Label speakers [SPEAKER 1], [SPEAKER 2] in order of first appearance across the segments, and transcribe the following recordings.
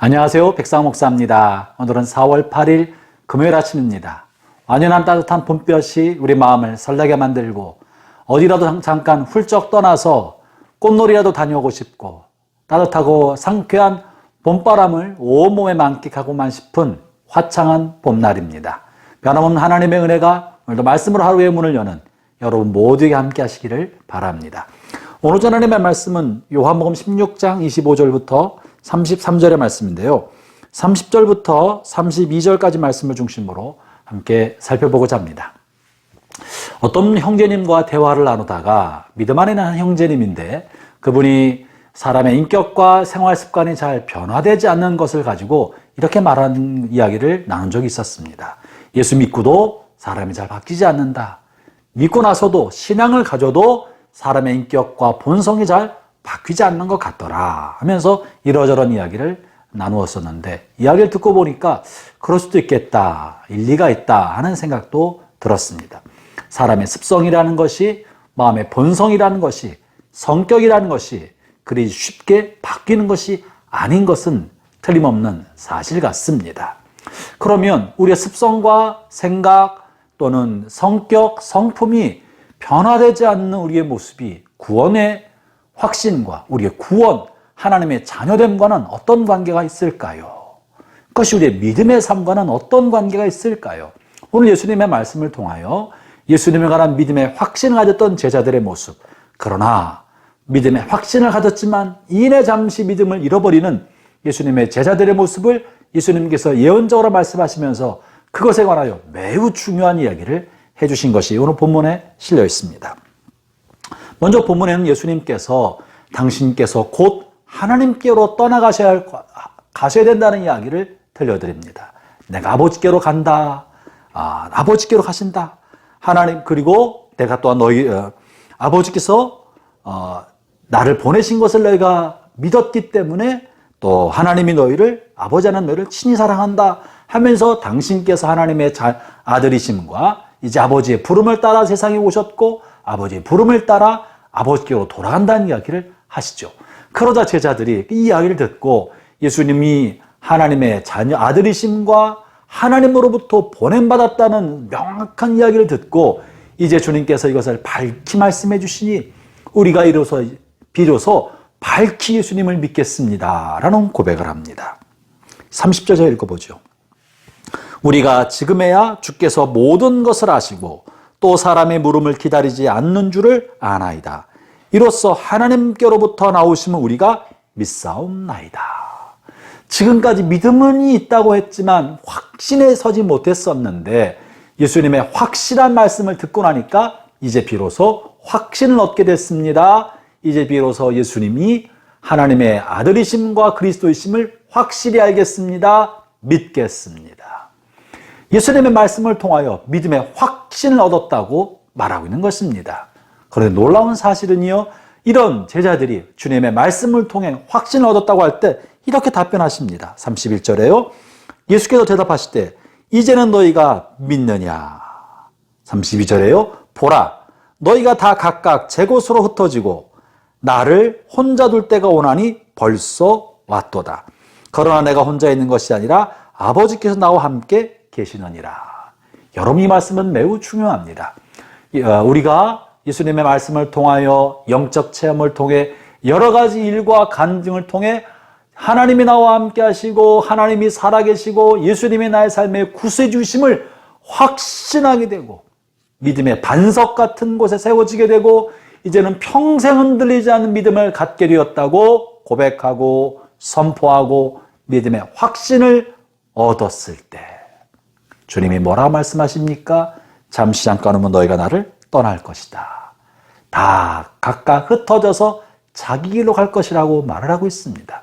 [SPEAKER 1] 안녕하세요. 백상 목사입니다. 오늘은 4월 8일 금요일 아침입니다. 완연한 따뜻한 봄볕이 우리 마음을 설레게 만들고 어디라도 잠깐 훌쩍 떠나서 꽃놀이라도 다녀오고 싶고 따뜻하고 상쾌한 봄바람을 온몸에 만끽하고만 싶은 화창한 봄날입니다. 변함없는 하나님의 은혜가 오늘도 말씀으로 하루의 문을 여는 여러분 모두에게 함께 하시기를 바랍니다. 오늘 하나님의 말씀은 요한복음 16장 25절부터 33절의 말씀인데요. 30절부터 32절까지 말씀을 중심으로 함께 살펴보고자 합니다. 어떤 형제님과 대화를 나누다가 믿음 안에 있는 한 형제님인데 그분이 사람의 인격과 생활 습관이 잘 변화되지 않는 것을 가지고 이렇게 말하는 이야기를 나눈 적이 있었습니다. 예수 믿고도 사람이 잘 바뀌지 않는다. 믿고 나서도 신앙을 가져도 사람의 인격과 본성이 잘 바뀌지 않는 것 같더라 하면서 이러저런 이야기를 나누었었는데 이야기를 듣고 보니까 그럴 수도 있겠다, 일리가 있다 하는 생각도 들었습니다. 사람의 습성이라는 것이, 마음의 본성이라는 것이, 성격이라는 것이 그리 쉽게 바뀌는 것이 아닌 것은 틀림없는 사실 같습니다. 그러면 우리의 습성과 생각 또는 성격, 성품이 변화되지 않는 우리의 모습이 구원의 확신과 우리의 구원, 하나님의 자녀됨과는 어떤 관계가 있을까요? 그것이 우리의 믿음의 삶과는 어떤 관계가 있을까요? 오늘 예수님의 말씀을 통하여 예수님에 관한 믿음의 확신을 가졌던 제자들의 모습, 그러나 믿음의 확신을 가졌지만 이내 잠시 믿음을 잃어버리는 예수님의 제자들의 모습을 예수님께서 예언적으로 말씀하시면서 그것에 관하여 매우 중요한 이야기를 해주신 것이 오늘 본문에 실려 있습니다. 먼저 본문에는 예수님께서 당신께서 곧 하나님께로 떠나가셔야 된다는 이야기를 들려드립니다. 내가 아버지께로 간다. 아버지께로 가신다. 하나님, 그리고 내가 또한 아버지께서 나를 보내신 것을 너희가 믿었기 때문에 또 하나님이 너희를, 아버지 하나님 너희를 친히 사랑한다 하면서 당신께서 하나님의 아들이심과 이제 아버지의 부름을 따라 세상에 오셨고 아버지의 부름을 따라 아버지께로 돌아간다는 이야기를 하시죠. 그러자 제자들이 이 이야기를 듣고 예수님이 하나님의 자녀 아들이심과 하나님으로부터 보냄받았다는 명확한 이야기를 듣고 이제 주님께서 이것을 밝히 말씀해 주시니 우리가 비로소 밝히 예수님을 믿겠습니다 라는 고백을 합니다. 30절 제가 읽어보죠. 우리가 지금에야 주께서 모든 것을 아시고 또 사람의 물음을 기다리지 않는 줄을 아나이다. 이로써 하나님께로부터 나오심은 우리가 믿사옵나이다. 지금까지 믿음은 있다고 했지만 확신에 서지 못했었는데 예수님의 확실한 말씀을 듣고 나니까 이제 비로소 확신을 얻게 됐습니다. 이제 비로소 예수님이 하나님의 아들이심과 그리스도이심을 확실히 알겠습니다. 믿겠습니다. 예수님의 말씀을 통하여 믿음의 확신을 얻었다고 말하고 있는 것입니다. 그런데 놀라운 사실은요, 이런 제자들이 주님의 말씀을 통해 확신을 얻었다고 할 때 이렇게 답변하십니다. 31절에요. 예수께서 대답하시되 이제는 너희가 믿느냐. 32절에요. 보라, 너희가 다 각각 제 곳으로 흩어지고 나를 혼자 둘 때가 오나니 벌써 왔도다. 그러나 내가 혼자 있는 것이 아니라 아버지께서 나와 함께 계시느니라. 여러분, 이 말씀은 매우 중요합니다. 우리가 예수님의 말씀을 통하여 영적 체험을 통해 여러 가지 일과 간증을 통해 하나님이 나와 함께 하시고 하나님이 살아계시고 예수님이 나의 삶의 구세주심을 확신하게 되고 믿음의 반석 같은 곳에 세워지게 되고 이제는 평생 흔들리지 않는 믿음을 갖게 되었다고 고백하고 선포하고 믿음의 확신을 얻었을 때 주님이 뭐라고 말씀하십니까? 잠시 잠깐 오면 너희가 나를 떠날 것이다. 다 각각 흩어져서 자기 길로 갈 것이라고 말을 하고 있습니다.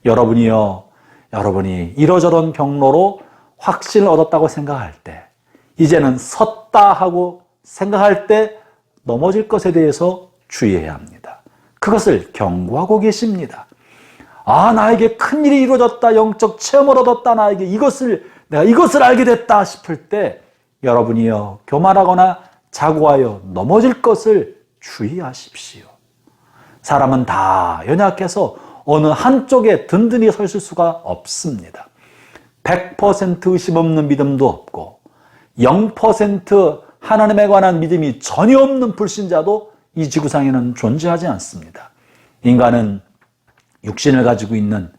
[SPEAKER 1] 여러분이 이러저런 경로로 확신을 얻었다고 생각할 때, 이제는 섰다 하고 생각할 때 넘어질 것에 대해서 주의해야 합니다. 그것을 경고하고 계십니다. 나에게 큰일이 이루어졌다, 영적 체험을 얻었다, 내가 이것을 알게 됐다 싶을 때 여러분이요, 교만하거나 자고하여 넘어질 것을 주의하십시오. 사람은 다 연약해서 어느 한쪽에 든든히 서 있을 수가 없습니다. 100% 의심 없는 믿음도 없고 0% 하나님에 관한 믿음이 전혀 없는 불신자도 이 지구상에는 존재하지 않습니다. 인간은 육신을 가지고 있는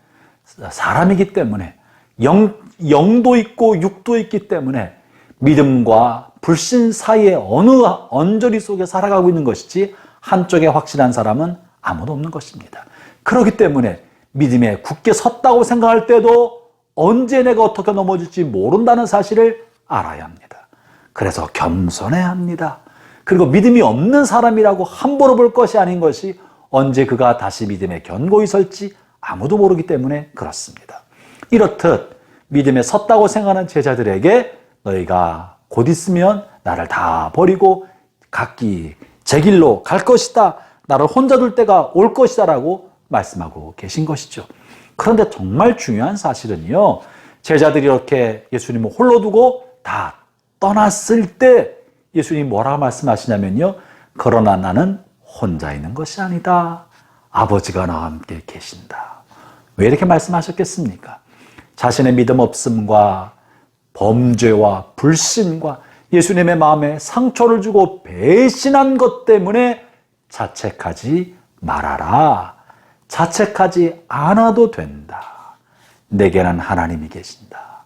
[SPEAKER 1] 사람이기 때문에 영도 있고 육도 있기 때문에 믿음과 불신 사이의 어느 언저리 속에 살아가고 있는 것이지 한쪽에 확실한 사람은 아무도 없는 것입니다. 그렇기 때문에 믿음에 굳게 섰다고 생각할 때도 언제 내가 어떻게 넘어질지 모른다는 사실을 알아야 합니다. 그래서 겸손해야 합니다. 그리고 믿음이 없는 사람이라고 함부로 볼 것이 아닌 것이 언제 그가 다시 믿음에 견고히 설지 아무도 모르기 때문에 그렇습니다. 이렇듯 믿음에 섰다고 생각하는 제자들에게 너희가 곧 있으면 나를 다 버리고 각기 제 길로 갈 것이다. 나를 혼자 둘 때가 올 것이다 라고 말씀하고 계신 것이죠. 그런데 정말 중요한 사실은요. 제자들이 이렇게 예수님을 홀로 두고 다 떠났을 때 예수님이 뭐라고 말씀하시냐면요. 그러나 나는 혼자 있는 것이 아니다. 아버지가 나와 함께 계신다. 왜 이렇게 말씀하셨겠습니까? 자신의 믿음 없음과 범죄와 불신과 예수님의 마음에 상처를 주고 배신한 것 때문에 자책하지 말아라. 자책하지 않아도 된다. 내게는 하나님이 계신다.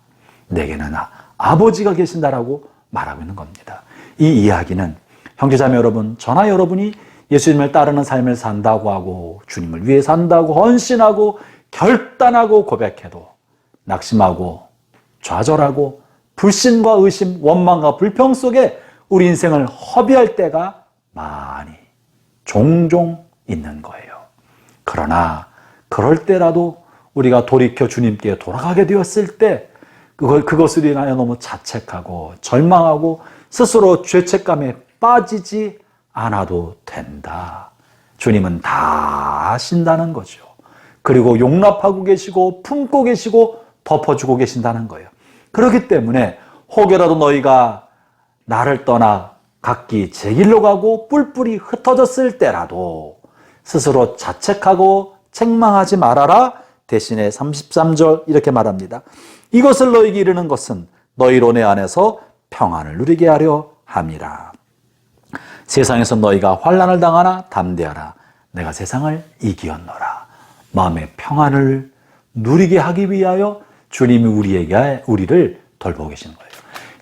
[SPEAKER 1] 내게는 아버지가 계신다라고 말하고 있는 겁니다. 이 이야기는 형제자매 여러분, 저나 여러분이 예수님을 따르는 삶을 산다고 하고 주님을 위해 산다고 헌신하고 결단하고 고백해도 낙심하고 좌절하고 불신과 의심, 원망과 불평 속에 우리 인생을 허비할 때가 많이 종종 있는 거예요. 그러나 그럴 때라도 우리가 돌이켜 주님께 돌아가게 되었을 때 그것으로 인하여 너무 자책하고 절망하고 스스로 죄책감에 빠지지 않아도 된다. 주님은 다 아신다는 거죠. 그리고 용납하고 계시고 품고 계시고 덮어주고 계신다는 거예요. 그렇기 때문에 혹여라도 너희가 나를 떠나 각기 제 길로 가고 뿔뿔이 흩어졌을 때라도 스스로 자책하고 책망하지 말아라. 대신에 33절 이렇게 말합니다. 이것을 너희에게 이르는 것은 너희로 내 안에서 평안을 누리게 하려 함이라. 세상에서 너희가 환난을 당하나 담대하라. 내가 세상을 이기었노라. 마음의 평안을 누리게 하기 위하여 주님이 우리를 돌보고 계시는 거예요.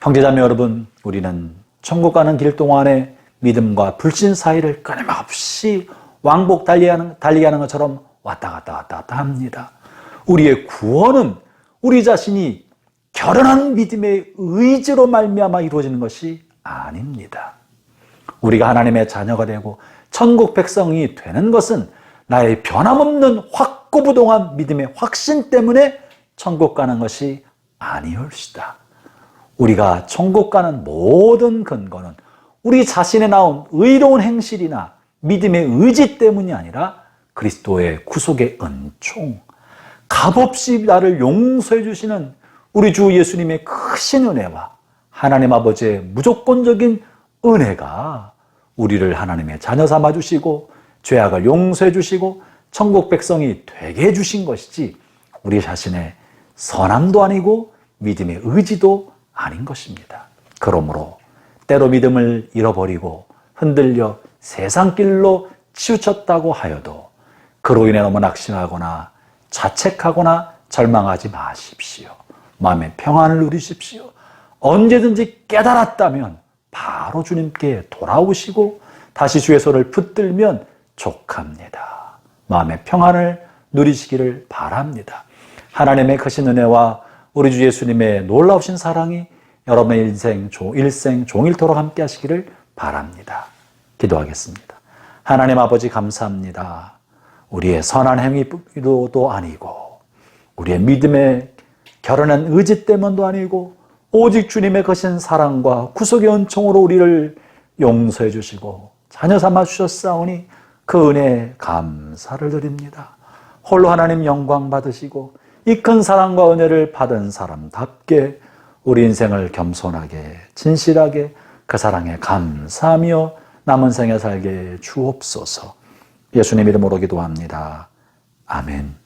[SPEAKER 1] 형제자매 여러분, 우리는 천국 가는 길 동안에 믿음과 불신 사이를 끊임없이 왕복 달리게 하는 것처럼 왔다 갔다 합니다. 우리의 구원은 우리 자신이 결연한 믿음의 의지로 말미암아 이루어지는 것이 아닙니다. 우리가 하나님의 자녀가 되고 천국 백성이 되는 것은 나의 변함없는 확고부동한 믿음의 확신 때문에 천국 가는 것이 아니올시다. 우리가 천국 가는 모든 근거는 우리 자신에 나온 의로운 행실이나 믿음의 의지 때문이 아니라 그리스도의 구속의 은총, 값없이 나를 용서해 주시는 우리 주 예수님의 크신 은혜와 하나님 아버지의 무조건적인 은혜가 우리를 하나님의 자녀 삼아 주시고 죄악을 용서해 주시고 천국 백성이 되게 해 주신 것이지 우리 자신의 선함도 아니고 믿음의 의지도 아닌 것입니다. 그러므로 때로 믿음을 잃어버리고 흔들려 세상 길로 치우쳤다고 하여도 그로 인해 너무 낙심하거나 자책하거나 절망하지 마십시오. 마음의 평안을 누리십시오. 언제든지 깨달았다면 바로 주님께 돌아오시고 다시 주의 손을 붙들면 족합니다. 마음의 평안을 누리시기를 바랍니다. 하나님의 크신 은혜와 우리 주 예수님의 놀라우신 사랑이 여러분의 일생 종일토록 함께 하시기를 바랍니다. 기도하겠습니다. 하나님 아버지 감사합니다. 우리의 선한 행위도 아니고 우리의 믿음의 결연한 의지 때문도 아니고 오직 주님의 크신 사랑과 구속의 은총으로 우리를 용서해 주시고 자녀 삼아 주셨사오니 그 은혜에 감사를 드립니다. 홀로 하나님 영광 받으시고 이 큰 사랑과 은혜를 받은 사람답게 우리 인생을 겸손하게 진실하게 그 사랑에 감사하며 남은 생에 살게 주옵소서. 예수님 이름으로 기도합니다. 아멘.